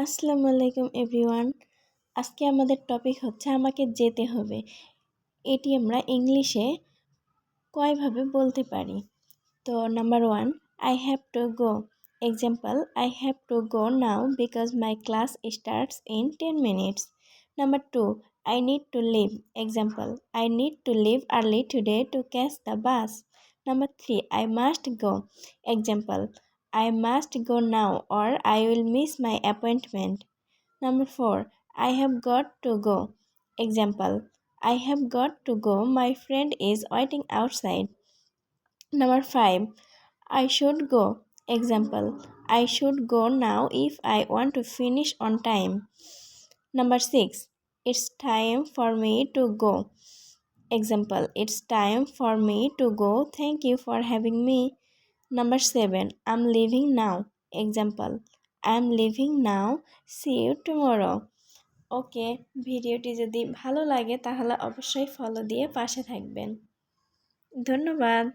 আসসালামু আলাইকুম এভরিওয়ান। আজকে আমাদের টপিক হচ্ছে আমাকে যেতে হবে। এটি আমরা ইংলিশে কয়ভাবে বলতে পারি। তো number 1, I have to go. Example, I have to go now because my class starts in 10 minutes. Number 2, I need to leave. Example, I need to leave early today to catch the bus. Number 3, I must go. Example, I must go now or I will miss my appointment. Number 4, I have got to go. Example, I have got to go. My friend is waiting outside. Number 5, I should go. Example, I should go now if I want to finish on time. Number 6, it's time for me to go. Example, it's time for me to go. Thank you for having me. Number 7, I'm leaving now. Example, I'm leaving now. See you tomorrow. ওকে, ভিডিওটি যদি ভালো লাগে তাহলে অবশ্যই follow দিয়ে পাশে থাকবেন। ধন্যবাদ।